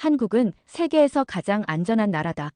한국은 세계에서 가장 안전한 나라다.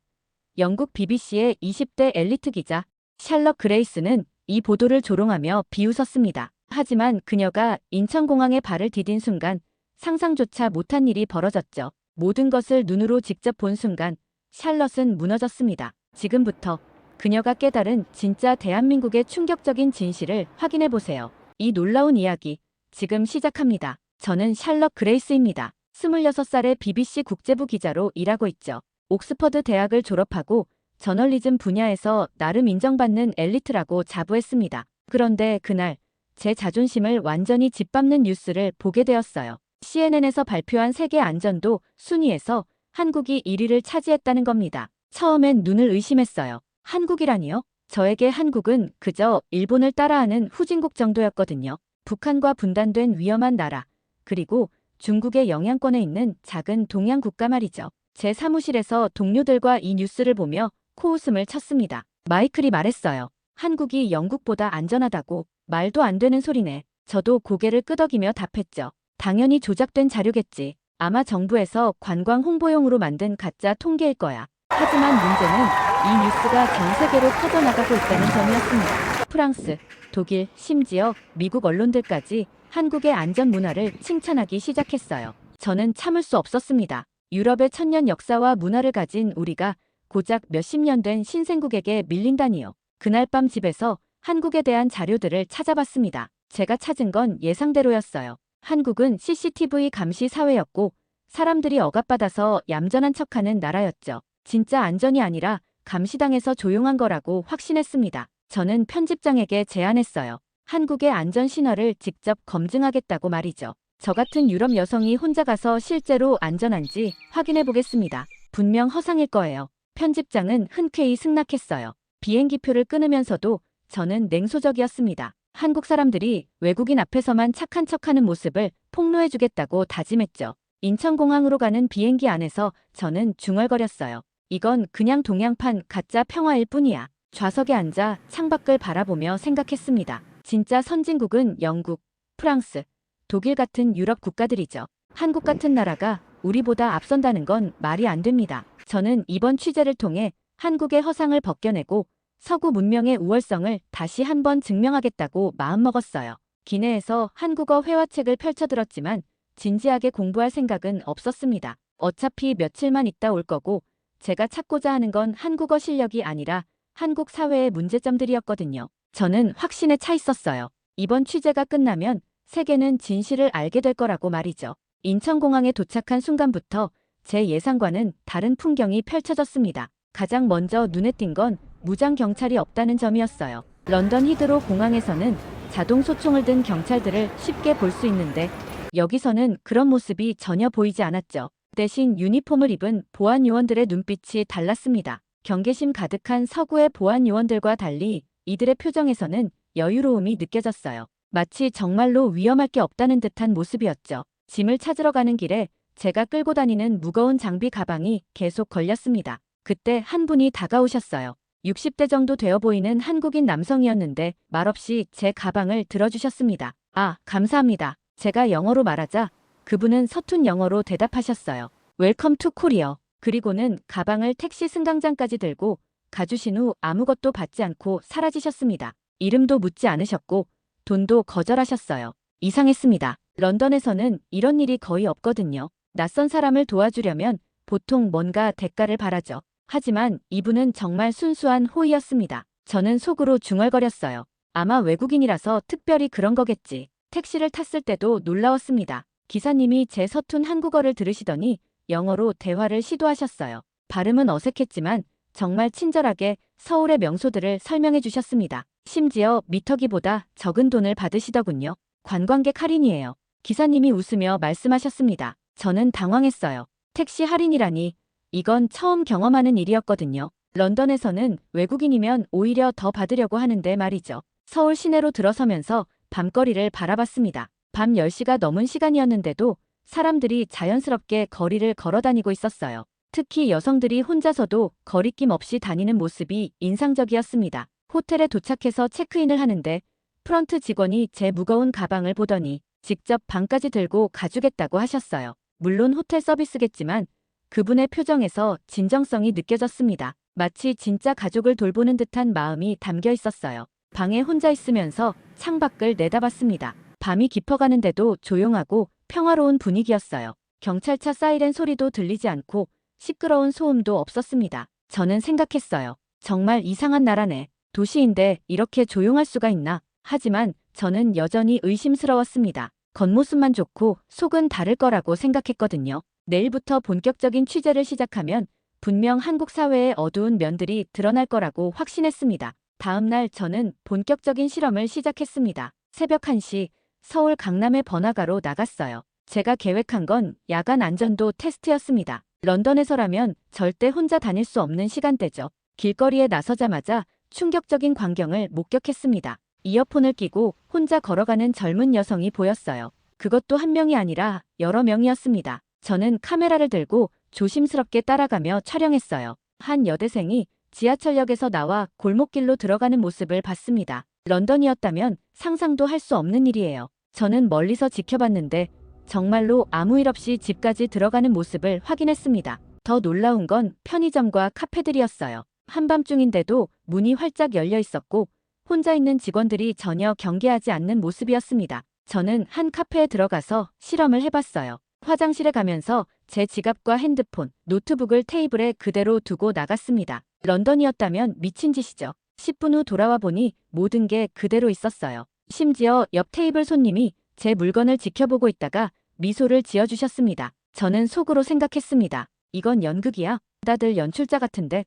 영국 BBC의 20대 엘리트 기자 샬럿 그레이스는 이 보도를 조롱하며 비웃었습니다. 하지만 그녀가 인천공항에 발을 디딘 순간 상상조차 못한 일이 벌어졌죠. 모든 것을 눈으로 직접 본 순간 샬럿은 무너졌습니다. 지금부터 그녀가 깨달은 진짜 대한민국의 충격적인 진실을 확인해 보세요. 이 놀라운 이야기 지금 시작합니다. 저는 샬럿 그레이스입니다. 26살의 BBC 국제부 기자로 일하고 있죠. 옥스퍼드 대학을 졸업하고 저널리즘 분야에서 나름 인정받는 엘리트라고 자부했습니다. 그런데 그날 제 자존심을 완전히 짓밟는 뉴스를 보게 되었어요. CNN에서 발표한 세계 안전도 순위에서 한국이 1위를 차지했다는 겁니다. 처음엔 눈을 의심했어요. 한국이라니요? 저에게 한국은 그저 일본을 따라하는 후진국 정도였거든요. 북한과 분단된 위험한 나라, 그리고 중국의 영향권에 있는 작은 동양 국가 말이죠. 제 사무실에서 동료들과 이 뉴스를 보며 코웃음을 쳤습니다. 마이클이 말했어요. 한국이 영국보다 안전하다고. 말도 안 되는 소리네. 저도 고개를 끄덕이며 답했죠. 당연히 조작된 자료겠지. 아마 정부에서 관광 홍보용으로 만든 가짜 통계일 거야. 하지만 문제는 이 뉴스가 전 세계로 퍼져나가고 있다는 점이었습니다. 프랑스, 독일, 심지어 미국 언론들까지 한국의 안전 문화를 칭찬하기 시작했어요. 저는 참을 수 없었습니다. 유럽의 천년 역사와 문화를 가진 우리가 고작 몇십 년 된 신생국에게 밀린다니요. 그날 밤 집에서 한국에 대한 자료들을 찾아봤습니다. 제가 찾은 건 예상대로였어요. 한국은 CCTV 감시 사회였고 사람들이 억압받아서 얌전한 척하는 나라였죠. 진짜 안전이 아니라 감시당해서 조용한 거라고 확신했습니다. 저는 편집장에게 제안했어요. 한국의 안전 신화를 직접 검증하겠다고 말이죠. 저 같은 유럽 여성이 혼자 가서 실제로 안전한지 확인해 보겠습니다. 분명 허상일 거예요. 편집장은 흔쾌히 승낙했어요. 비행기표를 끊으면서도 저는 냉소적이었습니다. 한국 사람들이 외국인 앞에서만 착한 척하는 모습을 폭로해주겠다고 다짐했죠. 인천공항으로 가는 비행기 안에서 저는 중얼거렸어요. 이건 그냥 동양판 가짜 평화일 뿐이야. 좌석에 앉아 창밖을 바라보며 생각했습니다. 진짜 선진국은 영국, 프랑스, 독일 같은 유럽 국가들이죠. 한국 같은 나라가 우리보다 앞선다는 건 말이 안 됩니다. 저는 이번 취재를 통해 한국의 허상을 벗겨내고 서구 문명의 우월성을 다시 한번 증명하겠다고 마음먹었어요. 기내에서 한국어 회화책을 펼쳐들었지만 진지하게 공부할 생각은 없었습니다. 어차피 며칠만 있다 올 거고 제가 찾고자 하는 건 한국어 실력이 아니라 한국 사회의 문제점들이었거든요. 저는 확신에 차 있었어요. 이번 취재가 끝나면 세계는 진실을 알게 될 거라고 말이죠. 인천공항에 도착한 순간부터 제 예상과는 다른 풍경이 펼쳐졌습니다. 가장 먼저 눈에 띈 건 무장 경찰이 없다는 점이었어요. 런던 히드로 공항에서는 자동 소총을 든 경찰들을 쉽게 볼 수 있는데 여기서는 그런 모습이 전혀 보이지 않았죠. 대신 유니폼을 입은 보안 요원들의 눈빛이 달랐습니다. 경계심 가득한 서구의 보안 요원들과 달리 이들의 표정에서는 여유로움이 느껴졌어요. 마치 정말로 위험할 게 없다는 듯한 모습이었죠. 짐을 찾으러 가는 길에 제가 끌고 다니는 무거운 장비 가방이 계속 걸렸습니다. 그때 한 분이 다가오셨어요. 60대 정도 되어 보이는 한국인 남성이었는데 말없이 제 가방을 들어주셨습니다. 아, 감사합니다. 제가 영어로 말하자 그분은 서툰 영어로 대답하셨어요. 웰컴 투 코리어. 그리고는 가방을 택시 승강장까지 들고 가주신 후 아무것도 받지 않고 사라지셨습니다. 이름도 묻지 않으셨고 돈도 거절하셨어요. 이상했습니다. 런던에서는 이런 일이 거의 없거든요. 낯선 사람을 도와주려면 보통 뭔가 대가를 바라죠. 하지만 이분은 정말 순수한 호의였습니다. 저는 속으로 중얼거렸어요. 아마 외국인이라서 특별히 그런 거겠지. 택시를 탔을 때도 놀라웠습니다. 기사님이 제 서툰 한국어를 들으시더니 영어로 대화를 시도하셨어요. 발음은 어색했지만 정말 친절하게 서울의 명소들을 설명해 주셨습니다. 심지어 미터기보다 적은 돈을 받으시더군요. 관광객 할인이에요. 기사님이 웃으며 말씀하셨습니다. 저는 당황했어요. 택시 할인이라니. 이건 처음 경험하는 일이었거든요. 런던에서는 외국인이면 오히려 더 받으려고 하는데 말이죠. 서울 시내로 들어서면서 밤거리를 바라봤습니다. 밤 10시가 넘은 시간이었는데도 사람들이 자연스럽게 거리를 걸어다니고 있었어요. 특히 여성들이 혼자서도 거리낌 없이 다니는 모습이 인상적이었습니다. 호텔에 도착해서 체크인을 하는데 프런트 직원이 제 무거운 가방을 보더니 직접 방까지 들고 가주겠다고 하셨어요. 물론 호텔 서비스겠지만 그분의 표정에서 진정성이 느껴졌습니다. 마치 진짜 가족을 돌보는 듯한 마음이 담겨 있었어요. 방에 혼자 있으면서 창밖을 내다봤습니다. 밤이 깊어가는데도 조용하고 평화로운 분위기였어요. 경찰차 사이렌 소리도 들리지 않고 시끄러운 소음도 없었습니다. 저는 생각했어요. 정말 이상한 나라네. 도시인데 이렇게 조용할 수가 있나? 하지만 저는 여전히 의심스러웠습니다. 겉모습만 좋고 속은 다를 거라고 생각했거든요. 내일부터 본격적인 취재를 시작하면 분명 한국 사회의 어두운 면들이 드러날 거라고 확신했습니다. 다음 날 저는 본격적인 실험을 시작했습니다. 새벽 1시 서울 강남의 번화가로 나갔어요. 제가 계획한 건 야간 안전도 테스트였습니다. 런던에서라면 절대 혼자 다닐 수 없는 시간대죠. 길거리에 나서자마자 충격적인 광경을 목격했습니다. 이어폰을 끼고 혼자 걸어가는 젊은 여성이 보였어요. 그것도 한 명이 아니라 여러 명이었습니다. 저는 카메라를 들고 조심스럽게 따라가며 촬영했어요. 한 여대생이 지하철역에서 나와 골목길로 들어가는 모습을 봤습니다. 런던이었다면 상상도 할 수 없는 일이에요. 저는 멀리서 지켜봤는데 정말로 아무 일 없이 집까지 들어가는 모습을 확인했습니다. 더 놀라운 건 편의점과 카페들이었어요. 한밤중인데도 문이 활짝 열려 있었고 혼자 있는 직원들이 전혀 경계하지 않는 모습이었습니다. 저는 한 카페에 들어가서 실험을 해봤어요. 화장실에 가면서 제 지갑과 핸드폰, 노트북을 테이블에 그대로 두고 나갔습니다. 런던이었다면 미친 짓이죠. 10분 후 돌아와 보니 모든 게 그대로 있었어요. 심지어 옆 테이블 손님이 제 물건을 지켜보고 있다가 미소를 지어주셨습니다. 저는 속으로 생각했습니다. 이건 연극이야. 다들 연출자 같은데.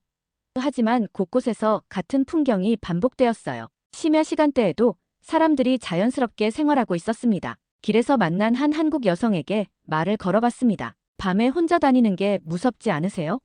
하지만 곳곳에서 같은 풍경이 반복되었어요. 심야 시간대에도 사람들이 자연스럽게 생활하고 있었습니다. 길에서 만난 한 한국 여성에게 말을 걸어봤습니다. 밤에 혼자 다니는 게 무섭지 않으세요?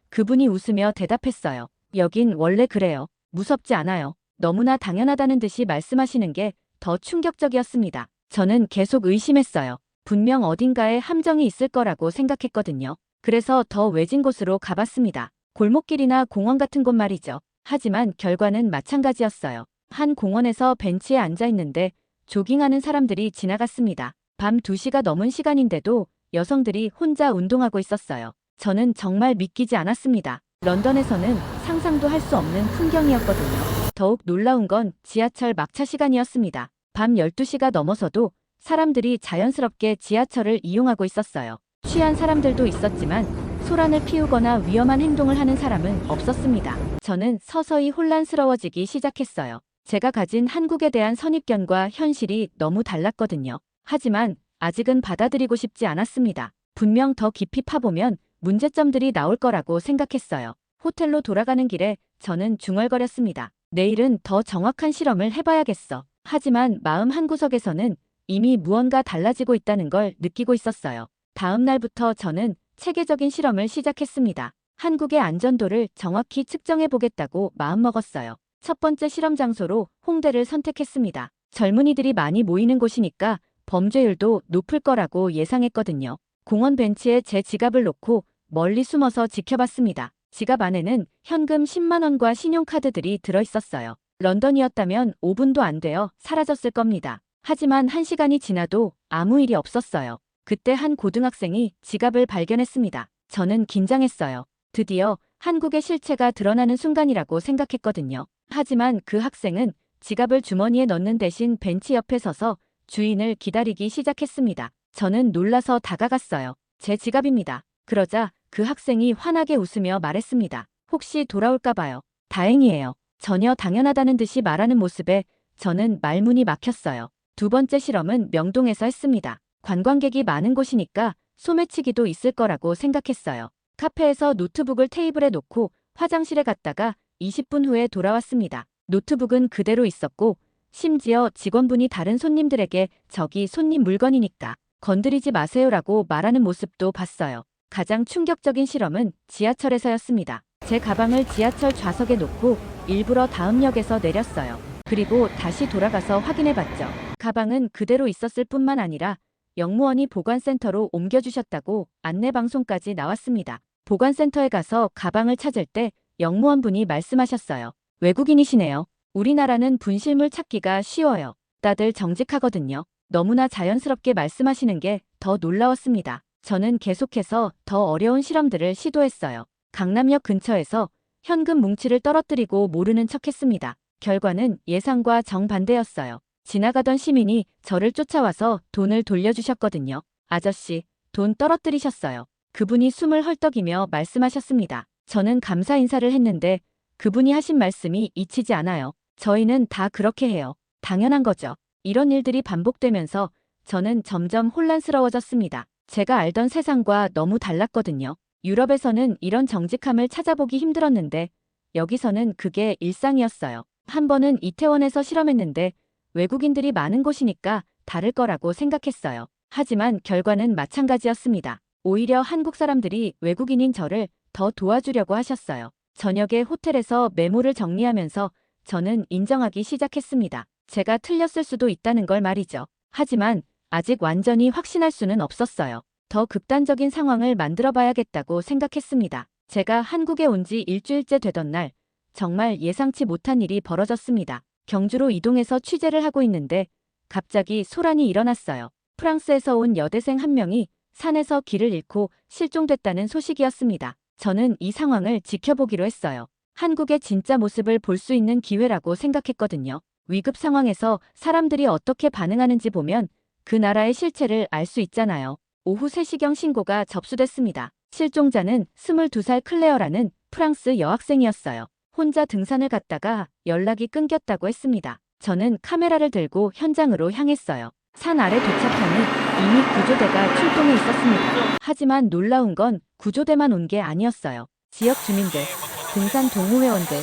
그분이 웃으며 대답했어요. 여긴 원래 그래요. 무섭지 않아요. 너무나 당연하다는 듯이 말씀하시는 게 더 충격적이었습니다. 저는 계속 의심했어요. 분명 어딘가에 함정이 있을 거라고 생각했거든요. 그래서 더 외진 곳으로 가봤습니다. 골목길이나 공원 같은 곳 말이죠. 하지만 결과는 마찬가지였어요. 한 공원에서 벤치에 앉아 있는데 조깅하는 사람들이 지나갔습니다. 밤 2시가 넘은 시간인데도 여성들이 혼자 운동하고 있었어요. 저는 정말 믿기지 않았습니다. 런던에서는 상상도 할 수 없는 풍경이었거든요. 더욱 놀라운 건 지하철 막차 시간이었습니다. 밤 12시가 넘어서도 사람들이 자연스럽게 지하철을 이용하고 있었어요. 취한 사람들도 있었지만 소란을 피우거나 위험한 행동을 하는 사람은 없었습니다. 저는 서서히 혼란스러워지기 시작했어요. 제가 가진 한국에 대한 선입견과 현실이 너무 달랐거든요. 하지만 아직은 받아들이고 싶지 않았습니다. 분명 더 깊이 파보면 문제점들이 나올 거라고 생각했어요. 호텔로 돌아가는 길에 저는 중얼거렸습니다. 내일은 더 정확한 실험을 해봐야겠어. 하지만 마음 한구석에서는 이미 무언가 달라지고 있다는 걸 느끼고 있었어요. 다음 날부터 저는 체계적인 실험을 시작했습니다. 한국의 안전도를 정확히 측정해 보겠다고 마음먹었어요. 첫 번째 실험 장소로 홍대를 선택했습니다. 젊은이들이 많이 모이는 곳이니까 범죄율도 높을 거라고 예상했거든요. 공원 벤치에 제 지갑을 놓고 멀리 숨어서 지켜봤습니다. 지갑 안에는 현금 10만 원과 신용카드들이 들어있었어요. 런던이었다면 5분도 안 되어 사라졌을 겁니다. 하지만 1시간이 지나도 아무 일이 없었어요. 그때 한 고등학생이 지갑을 발견했습니다. 저는 긴장했어요. 드디어 한국의 실체가 드러나는 순간이라고 생각했거든요. 하지만 그 학생은 지갑을 주머니에 넣는 대신 벤치 옆에 서서 주인을 기다리기 시작했습니다. 저는 놀라서 다가갔어요. 제 지갑입니다. 그러자 그 학생이 환하게 웃으며 말했습니다. 혹시 돌아올까 봐요. 다행이에요. 전혀 당연하다는 듯이 말하는 모습에 저는 말문이 막혔어요. 두 번째 실험은 명동에서 했습니다. 관광객이 많은 곳이니까 소매치기도 있을 거라고 생각했어요. 카페에서 노트북을 테이블에 놓고 화장실에 갔다가 20분 후에 돌아왔습니다. 노트북은 그대로 있었고 심지어 직원분이 다른 손님들에게 저기 손님 물건이니까 건드리지 마세요라고 말하는 모습도 봤어요. 가장 충격적인 실험은 지하철에서였습니다. 제 가방을 지하철 좌석에 놓고 일부러 다음 역에서 내렸어요. 그리고 다시 돌아가서 확인해봤죠. 가방은 그대로 있었을 뿐만 아니라 역무원이 보관센터로 옮겨주셨다고 안내방송까지 나왔습니다. 보관센터에 가서 가방을 찾을 때 역무원분이 말씀하셨어요. 외국인이시네요. 우리나라는 분실물 찾기가 쉬워요. 다들 정직하거든요. 너무나 자연스럽게 말씀하시는 게 더 놀라웠습니다. 저는 계속해서 더 어려운 실험들을 시도했어요. 강남역 근처에서 현금 뭉치를 떨어뜨리고 모르는 척했습니다. 결과는 예상과 정반대였어요. 지나가던 시민이 저를 쫓아와서 돈을 돌려주셨거든요. 아저씨, 돈 떨어뜨리셨어요. 그분이 숨을 헐떡이며 말씀하셨습니다. 저는 감사 인사를 했는데 그분이 하신 말씀이 잊히지 않아요. 저희는 다 그렇게 해요. 당연한 거죠. 이런 일들이 반복되면서 저는 점점 혼란스러워졌습니다. 제가 알던 세상과 너무 달랐거든요. 유럽에서는 이런 정직함을 찾아보기 힘들었는데 여기서는 그게 일상이었어요. 한 번은 이태원에서 실험했는데 외국인들이 많은 곳이니까 다를 거라고 생각했어요. 하지만 결과는 마찬가지였습니다. 오히려 한국 사람들이 외국인인 저를 더 도와주려고 하셨어요. 저녁에 호텔에서 메모를 정리하면서 저는 인정하기 시작했습니다. 제가 틀렸을 수도 있다는 걸 말이죠. 하지만 아직 완전히 확신할 수는 없었어요. 더 극단적인 상황을 만들어 봐야겠다고 생각했습니다. 제가 한국에 온 지 일주일째 되던 날, 정말 예상치 못한 일이 벌어졌습니다. 경주로 이동해서 취재를 하고 있는데 갑자기 소란이 일어났어요. 프랑스에서 온 여대생 한 명이 산에서 길을 잃고 실종됐다는 소식이었습니다. 저는 이 상황을 지켜보기로 했어요. 한국의 진짜 모습을 볼 수 있는 기회라고 생각했거든요. 위급 상황에서 사람들이 어떻게 반응하는지 보면 그 나라의 실체를 알 수 있잖아요. 오후 3시경 신고가 접수됐습니다. 실종자는 22살 클레어라는 프랑스 여학생이었어요. 혼자 등산을 갔다가 연락이 끊겼다고 했습니다. 저는 카메라를 들고 현장으로 향했어요. 산 아래 도착하니 이미 구조대가 출동해 있었습니다. 하지만 놀라운 건 구조대만 온 게 아니었어요. 지역 주민들, 등산 동호회원들,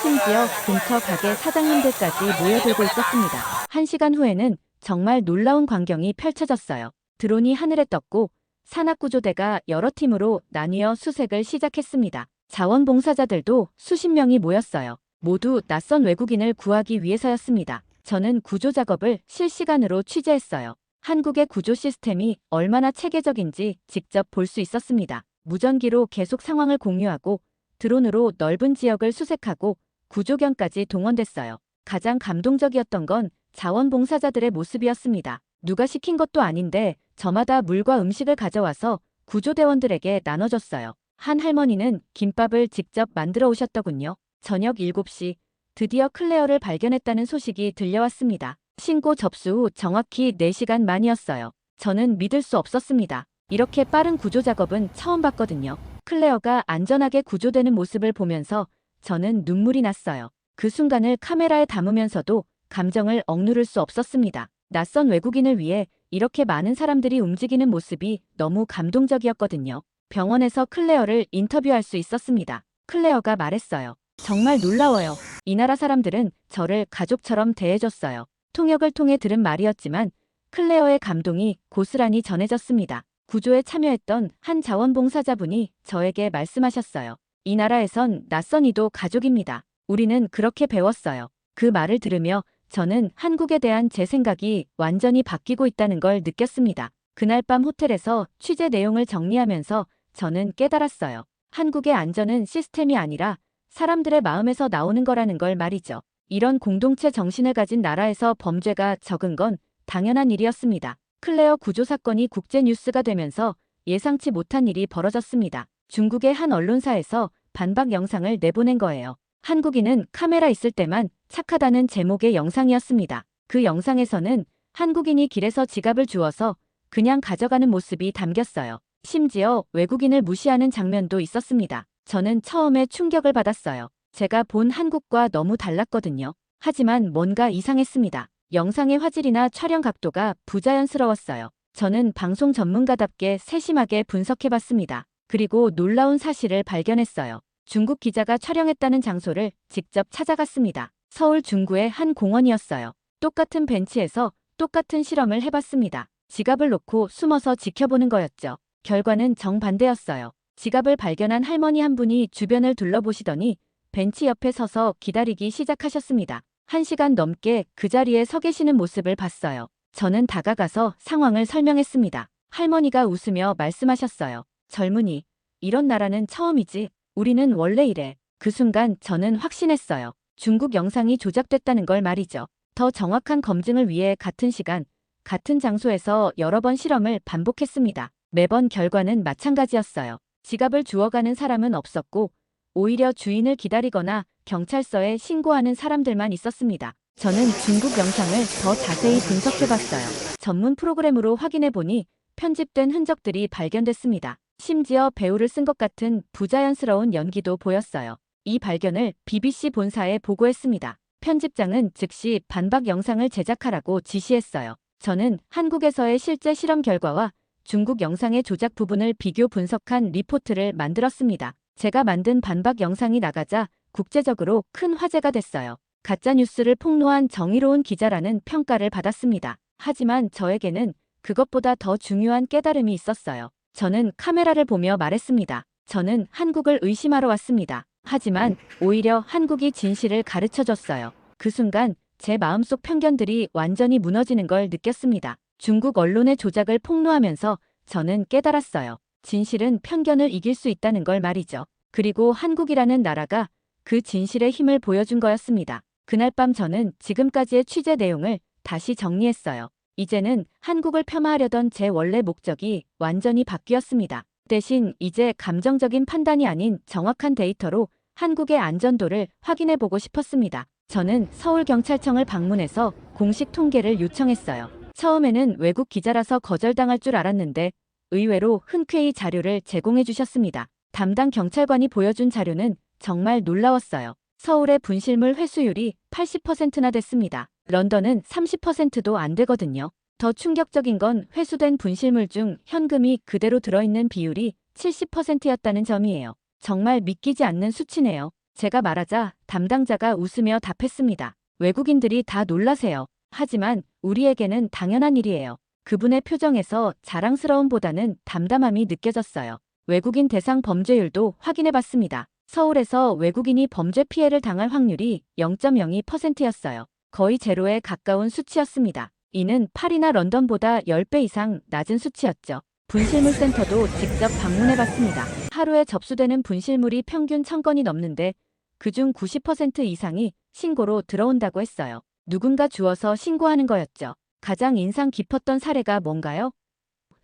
심지어 근처 가게 사장님들까지 모여들고 있었습니다. 1시간 후에는 정말 놀라운 광경이 펼쳐졌어요. 드론이 하늘에 떴고 산악구조대가 여러 팀으로 나뉘어 수색을 시작했습니다. 자원봉사자들도 수십 명이 모였어요. 모두 낯선 외국인을 구하기 위해서였습니다. 저는 구조 작업을 실시간으로 취재했어요. 한국의 구조 시스템이 얼마나 체계적인지 직접 볼 수 있었습니다. 무전기로 계속 상황을 공유하고 드론으로 넓은 지역을 수색하고 구조견까지 동원됐어요. 가장 감동적이었던 건 자원봉사자들의 모습이었습니다. 누가 시킨 것도 아닌데 저마다 물과 음식을 가져와서 구조대원들에게 나눠줬어요. 한 할머니는 김밥을 직접 만들어 오셨더군요. 저녁 7시 드디어 클레어를 발견했다는 소식이 들려왔습니다. 신고 접수 후 정확히 4시간 만이었어요. 저는 믿을 수 없었습니다. 이렇게 빠른 구조 작업은 처음 봤거든요. 클레어가 안전하게 구조되는 모습을 보면서 저는 눈물이 났어요. 그 순간을 카메라에 담으면서도 감정을 억누를 수 없었습니다. 낯선 외국인을 위해 이렇게 많은 사람들이 움직이는 모습이 너무 감동적이었거든요. 병원에서 클레어를 인터뷰할 수 있었습니다. 클레어가 말했어요. 정말 놀라워요. 이 나라 사람들은 저를 가족처럼 대해줬어요. 통역을 통해 들은 말이었지만 클레어의 감동이 고스란히 전해졌습니다. 구조에 참여했던 한 자원봉사자분이 저에게 말씀하셨어요. 이 나라에선 낯선 이도 가족입니다. 우리는 그렇게 배웠어요. 그 말을 들으며 저는 한국에 대한 제 생각이 완전히 바뀌고 있다는 걸 느꼈습니다. 그날 밤 호텔에서 취재 내용을 정리하면서 저는 깨달았어요. 한국의 안전은 시스템이 아니라 사람들의 마음에서 나오는 거라는 걸 말이죠. 이런 공동체 정신을 가진 나라에서 범죄가 적은 건 당연한 일이었습니다. 클레어 구조 사건이 국제 뉴스가 되면서 예상치 못한 일이 벌어졌습니다. 중국의 한 언론사에서 반박 영상을 내보낸 거예요. 한국인은 카메라 있을 때만 착하다는 제목의 영상이었습니다. 그 영상에서는 한국인이 길에서 지갑을 주워서 그냥 가져가는 모습이 담겼어요. 심지어 외국인을 무시하는 장면도 있었습니다. 저는 처음에 충격을 받았어요. 제가 본 한국과 너무 달랐거든요. 하지만 뭔가 이상했습니다. 영상의 화질이나 촬영 각도가 부자연스러웠어요. 저는 방송 전문가답게 세심하게 분석해봤습니다. 그리고 놀라운 사실을 발견했어요. 중국 기자가 촬영했다는 장소를 직접 찾아갔습니다. 서울 중구의 한 공원이었어요. 똑같은 벤치에서 똑같은 실험을 해봤습니다. 지갑을 놓고 숨어서 지켜보는 거였죠. 결과는 정반대였어요. 지갑을 발견한 할머니 한 분이 주변을 둘러보시더니 벤치 옆에 서서 기다리기 시작하셨습니다. 1시간 넘게 그 자리에 서 계시는 모습을 봤어요. 저는 다가가서 상황을 설명했습니다. 할머니가 웃으며 말씀하셨어요. 젊은이, 이런 나라는 처음이지. 우리는 원래 이래. 그 순간 저는 확신했어요. 중국 영상이 조작됐다는 걸 말이죠. 더 정확한 검증을 위해 같은 시간, 같은 장소에서 여러 번 실험을 반복했습니다. 매번 결과는 마찬가지였어요. 지갑을 주워가는 사람은 없었고 오히려 주인을 기다리거나 경찰서에 신고하는 사람들만 있었습니다. 저는 중국 영상을 더 자세히 분석해봤어요. 전문 프로그램으로 확인해보니 편집된 흔적들이 발견됐습니다. 심지어 배우를 쓴 것 같은 부자연스러운 연기도 보였어요. 이 발견을 BBC 본사에 보고했습니다. 편집장은 즉시 반박 영상을 제작하라고 지시했어요. 저는 한국에서의 실제 실험 결과와 중국 영상의 조작 부분을 비교 분석한 리포트를 만들었습니다. 제가 만든 반박 영상이 나가자 국제적으로 큰 화제가 됐어요. 가짜뉴스를 폭로한 정의로운 기자라는 평가를 받았습니다. 하지만 저에게는 그것보다 더 중요한 깨달음이 있었어요. 저는 카메라를 보며 말했습니다. 저는 한국을 의심하러 왔습니다. 하지만 오히려 한국이 진실을 가르쳐줬어요. 그 순간 제 마음속 편견들이 완전히 무너지는 걸 느꼈습니다. 중국 언론의 조작을 폭로하면서 저는 깨달았어요. 진실은 편견을 이길 수 있다는 걸 말이죠. 그리고 한국이라는 나라가 그 진실의 힘을 보여준 거였습니다. 그날 밤 저는 지금까지의 취재 내용을 다시 정리했어요. 이제는 한국을 폄하하려던 제 원래 목적이 완전히 바뀌었습니다. 대신 이제 감정적인 판단이 아닌 정확한 데이터로 한국의 안전도를 확인해보고 싶었습니다. 저는 서울경찰청을 방문해서 공식 통계를 요청했어요. 처음에는 외국 기자라서 거절당할 줄 알았는데 의외로 흔쾌히 자료를 제공해 주셨습니다. 담당 경찰관이 보여준 자료는 정말 놀라웠어요. 서울의 분실물 회수율이 80%나 됐습니다. 런던은 30%도 안 되거든요. 더 충격적인 건 회수된 분실물 중 현금이 그대로 들어있는 비율이 70%였다는 점이에요. 정말 믿기지 않는 수치네요. 제가 말하자 담당자가 웃으며 답했습니다. 외국인들이 다 놀라세요. 하지만 우리에게는 당연한 일이에요. 그분의 표정에서 자랑스러움보다는 담담함이 느껴졌어요. 외국인 대상 범죄율도 확인해봤습니다. 서울에서 외국인이 범죄 피해를 당할 확률이 0.02%였어요. 거의 제로에 가까운 수치였습니다. 이는 파리나 런던보다 10배 이상 낮은 수치였죠. 분실물 센터도 직접 방문해봤습니다. 하루에 접수되는 분실물이 평균 1000건이 넘는데 그중 90% 이상이 신고로 들어온다고 했어요. 누군가 주워서 신고하는 거였죠. 가장 인상 깊었던 사례가 뭔가요?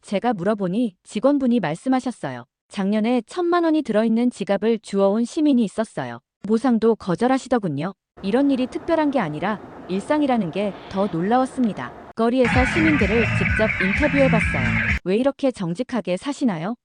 제가 물어보니 직원분이 말씀하셨어요. 작년에 1000만 원이 들어있는 지갑을 주워온 시민이 있었어요. 보상도 거절하시더군요. 이런 일이 특별한 게 아니라 일상이라는 게 더 놀라웠습니다. 거리에서 시민들을 직접 인터뷰해봤어요. 왜 이렇게 정직하게 사시나요?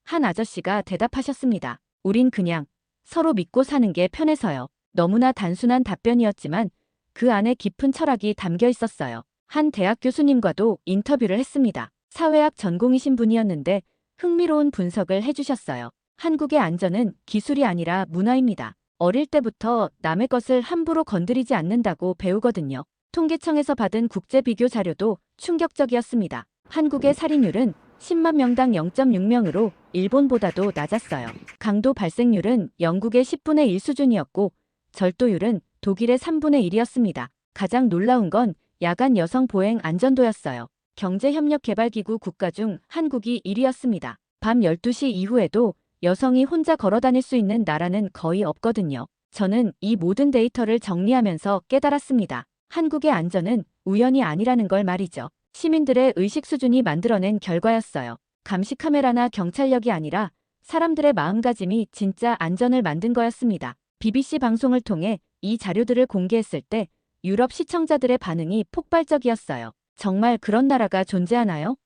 한 아저씨가 대답하셨습니다. 우린 그냥 서로 믿고 사는 게 편해서요. 너무나 단순한 답변이었지만 그 안에 깊은 철학이 담겨 있었어요. 한 대학 교수님과도 인터뷰를 했습니다. 사회학 전공이신 분이었는데 흥미로운 분석을 해주셨어요. 한국의 안전은 기술이 아니라 문화입니다. 어릴 때부터 남의 것을 함부로 건드리지 않는다고 배우거든요. 통계청에서 받은 국제 비교 자료도 충격적이었습니다. 한국의 살인율은 10만 명당 0.6명으로 일본보다도 낮았어요. 강도 발생률은 영국의 10분의 1 수준이었고 절도율은 독일의 3분의 1이었습니다. 가장 놀라운 건 야간 여성 보행 안전도였어요. 경제협력개발기구 국가 중 한국이 1위였습니다. 밤 12시 이후에도 여성이 혼자 걸어다닐 수 있는 나라는 거의 없거든요. 저는 이 모든 데이터를 정리하면서 깨달았습니다. 한국의 안전은 우연이 아니라는 걸 말이죠. 시민들의 의식 수준이 만들어낸 결과였어요. 감시 카메라나 경찰력이 아니라 사람들의 마음가짐이 진짜 안전을 만든 거였습니다. BBC 방송을 통해 이 자료들을 공개했을 때 유럽 시청자들의 반응이 폭발적이었어요. 정말 그런 나라가 존재하나요?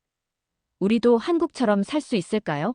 우리도 한국처럼 살 수 있을까요?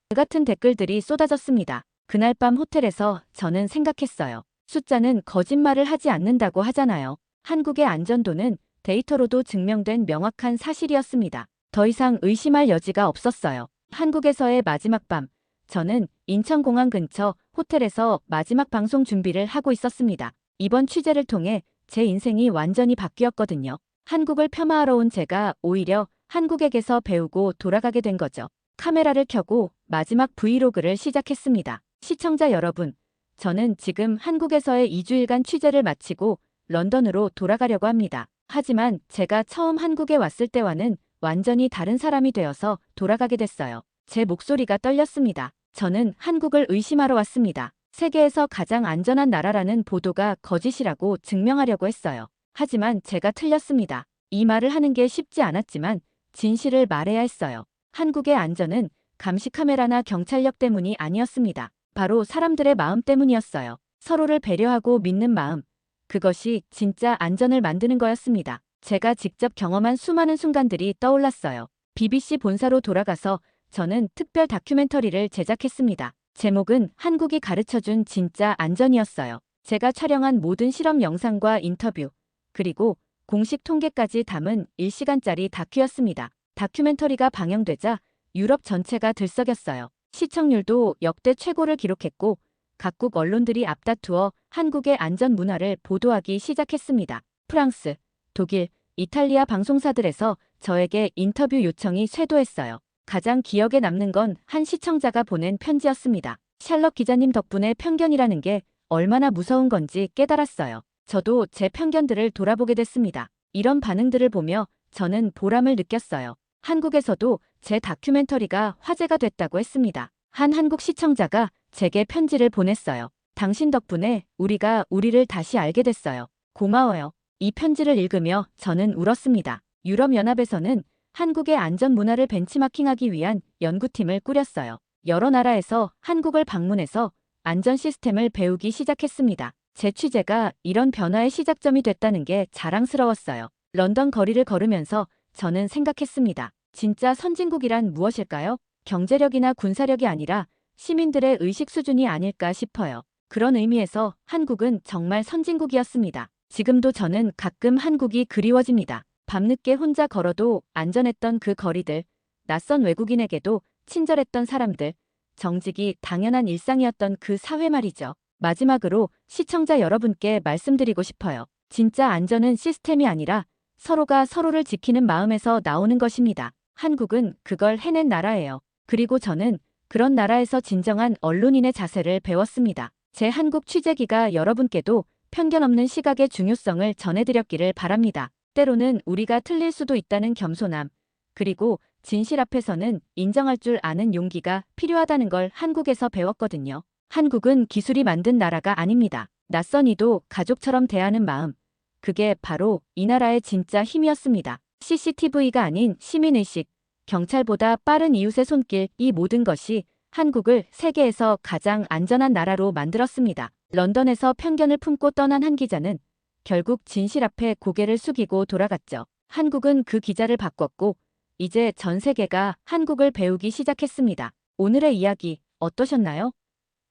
그 같은 댓글들이 쏟아졌습니다. 그날 밤 호텔에서 저는 생각했어요. 숫자는 거짓말을 하지 않는다고 하잖아요. 한국의 안전도는 데이터로도 증명된 명확한 사실이었습니다. 더 이상 의심할 여지가 없었어요. 한국에서의 마지막 밤, 저는 인천공항 근처 호텔에서 마지막 방송 준비를 하고 있었습니다. 이번 취재를 통해 제 인생이 완전히 바뀌었거든요. 한국을 폄하하러 온 제가 오히려 한국에게서 배우고 돌아가게 된 거죠. 카메라를 켜고 마지막 브이로그를 시작했습니다. 시청자 여러분, 저는 지금 한국에서의 2주일간 취재를 마치고 런던으로 돌아가려고 합니다. 하지만 제가 처음 한국에 왔을 때와는 완전히 다른 사람이 되어서 돌아가게 됐어요. 제 목소리가 떨렸습니다. 저는 한국을 의심하러 왔습니다. 세계에서 가장 안전한 나라라는 보도가 거짓이라고 증명하려고 했어요. 하지만 제가 틀렸습니다. 이 말을 하는 게 쉽지 않았지만 진실을 말해야 했어요. 한국의 안전은 감시 카메라나 경찰력 때문이 아니었습니다. 바로 사람들의 마음 때문이었어요. 서로를 배려하고 믿는 마음. 그것이 진짜 안전을 만드는 거였습니다. 제가 직접 경험한 수많은 순간들이 떠올랐어요. BBC 본사로 돌아가서 저는 특별 다큐멘터리를 제작했습니다. 제목은 한국이 가르쳐준 진짜 안전이었어요. 제가 촬영한 모든 실험 영상과 인터뷰, 그리고 공식 통계까지 담은 1시간짜리 다큐였습니다. 다큐멘터리가 방영되자 유럽 전체가 들썩였어요. 시청률도 역대 최고를 기록했고 각국 언론들이 앞다투어 한국의 안전 문화를 보도하기 시작했습니다. 프랑스, 독일, 이탈리아 방송사들에서 저에게 인터뷰 요청이 쇄도했어요. 가장 기억에 남는 건 한 시청자가 보낸 편지였습니다. 샬럿 기자님 덕분에 편견이라는 게 얼마나 무서운 건지 깨달았어요. 저도 제 편견들을 돌아보게 됐습니다. 이런 반응들을 보며 저는 보람을 느꼈어요. 한국에서도 제 다큐멘터리가 화제가 됐다고 했습니다. 한 한국 시청자가 제게 편지를 보냈어요. 당신 덕분에 우리가 우리를 다시 알게 됐어요. 고마워요. 이 편지를 읽으며 저는 울었습니다. 유럽연합에서는 한국의 안전 문화를 벤치마킹하기 위한 연구팀을 꾸렸어요. 여러 나라에서 한국을 방문해서 안전 시스템을 배우기 시작했습니다. 제 취재가 이런 변화의 시작점이 됐다는 게 자랑스러웠어요. 런던 거리를 걸으면서 저는 생각했습니다. 진짜 선진국이란 무엇일까요? 경제력이나 군사력이 아니라 시민들의 의식 수준이 아닐까 싶어요. 그런 의미에서 한국은 정말 선진국이었습니다. 지금도 저는 가끔 한국이 그리워집니다. 밤늦게 혼자 걸어도 안전했던 그 거리들, 낯선 외국인에게도 친절했던 사람들, 정직이 당연한 일상이었던 그 사회 말이죠. 마지막으로 시청자 여러분께 말씀드리고 싶어요. 진짜 안전은 시스템이 아니라 서로가 서로를 지키는 마음에서 나오는 것입니다. 한국은 그걸 해낸 나라예요. 그리고 저는 그런 나라에서 진정한 언론인의 자세를 배웠습니다. 제 한국 취재기가 여러분께도 편견 없는 시각의 중요성을 전해드렸기를 바랍니다. 때로는 우리가 틀릴 수도 있다는 겸손함, 그리고 진실 앞에서는 인정할 줄 아는 용기가 필요하다는 걸 한국에서 배웠거든요. 한국은 기술이 만든 나라가 아닙니다. 낯선 이도 가족처럼 대하는 마음. 그게 바로 이 나라의 진짜 힘이었습니다. CCTV가 아닌 시민의식, 경찰보다 빠른 이웃의 손길, 이 모든 것이 한국을 세계에서 가장 안전한 나라로 만들었습니다. 런던에서 편견을 품고 떠난 한 기자는 결국 진실 앞에 고개를 숙이고 돌아갔죠. 한국은 그 기자를 바꿨고 이제 전 세계가 한국을 배우기 시작했습니다. 오늘의 이야기 어떠셨나요?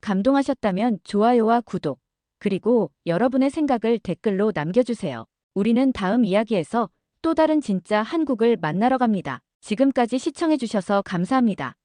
감동하셨다면 좋아요와 구독, 그리고 여러분의 생각을 댓글로 남겨주세요. 우리는 다음 이야기에서 또 다른 진짜 한국을 만나러 갑니다. 지금까지 시청해주셔서 감사합니다.